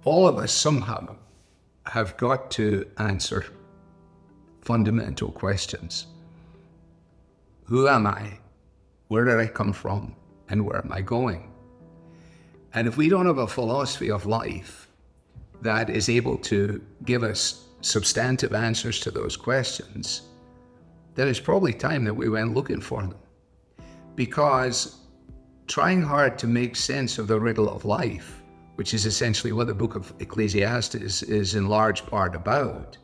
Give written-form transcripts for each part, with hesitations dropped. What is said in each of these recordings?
all of us somehow have got to answer fundamental questions. Who am I? Where did I come from? And where am I going? And if we don't have a philosophy of life that is able to give us substantive answers to those questions, then it's probably time that we went looking for them. Because trying hard to make sense of the riddle of life, which is essentially what the book of Ecclesiastes is in large part about,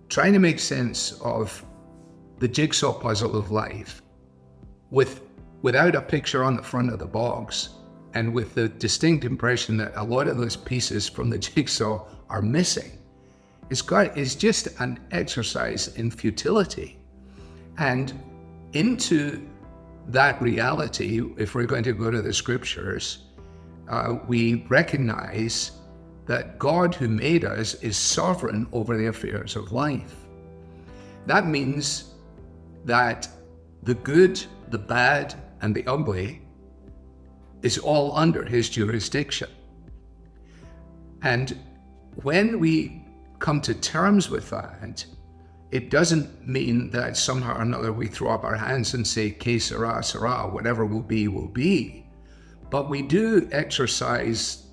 trying to make sense of the jigsaw puzzle of life without a picture on the front of the box, and with the distinct impression that a lot of those pieces from the jigsaw are missing, is just an exercise in futility. And into that reality, if we're going to go to the scriptures, we recognize that God who made us is sovereign over the affairs of life. That means that the good, the bad, and the ugly is all under his jurisdiction. And when we come to terms with that, it doesn't mean that somehow or another we throw up our hands and say, que sera, sera, whatever will be, will be. But we do exercise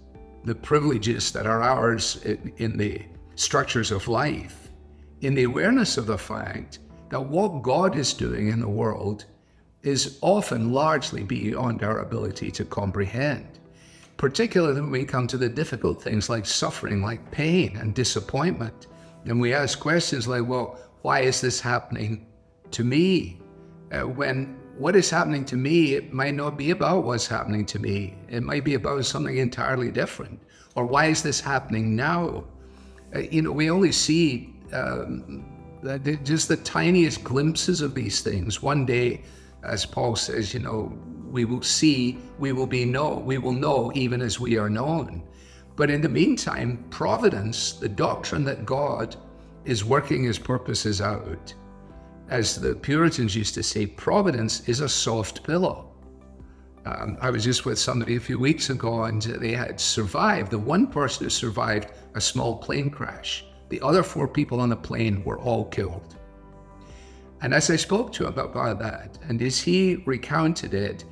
the privileges that are ours in the structures of life, in the awareness of the fact that what God is doing in the world is often largely beyond our ability to comprehend, particularly when we come to the difficult things like suffering, like pain and disappointment. And we ask questions like, well, why is this happening to me? When what is happening to me, it might not be about what's happening to me. It might be about something entirely different. Or why is this happening now? We only see just the tiniest glimpses of these things. One day, as Paul says, we will see, we will know even as we are known. But in the meantime, providence, the doctrine that God is working his purposes out, as the Puritans used to say, providence is a soft pillow. I was just with somebody a few weeks ago, and they had survived. The one person who survived a small plane crash. The other 4 people on the plane were all killed. And as I spoke to him about that, and as he recounted it,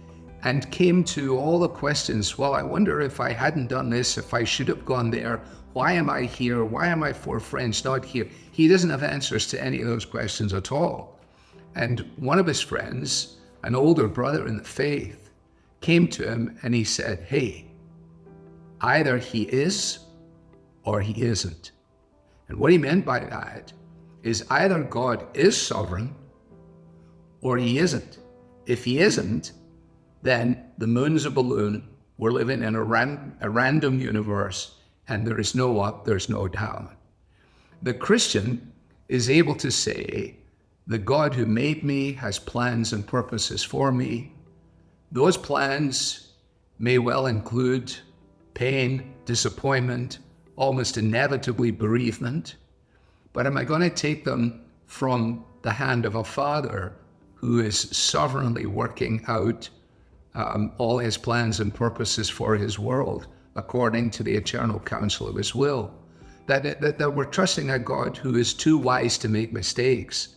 and came to all the questions, well, I wonder if I hadn't done this, if I should have gone there, why am I here? Why are my 4 friends not here? He doesn't have answers to any of those questions at all. And one of his friends, an older brother in the faith, came to him and he said, hey, either he is or he isn't. And what he meant by that is either God is sovereign or he isn't. If he isn't, then the moon's a balloon, we're living in a random universe, and there is no up, there's no down. The Christian is able to say, the God who made me has plans and purposes for me. Those plans may well include pain, disappointment, almost inevitably bereavement. But am I going to take them from the hand of a Father who is sovereignly working out all his plans and purposes for his world according to the eternal counsel of his will? That we're trusting a God who is too wise to make mistakes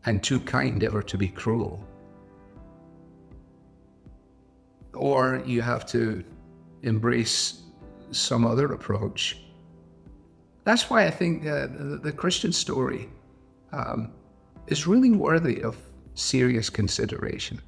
and too kind ever to be cruel. Or you have to embrace some other approach. That's why I think the Christian story is really worthy of serious consideration.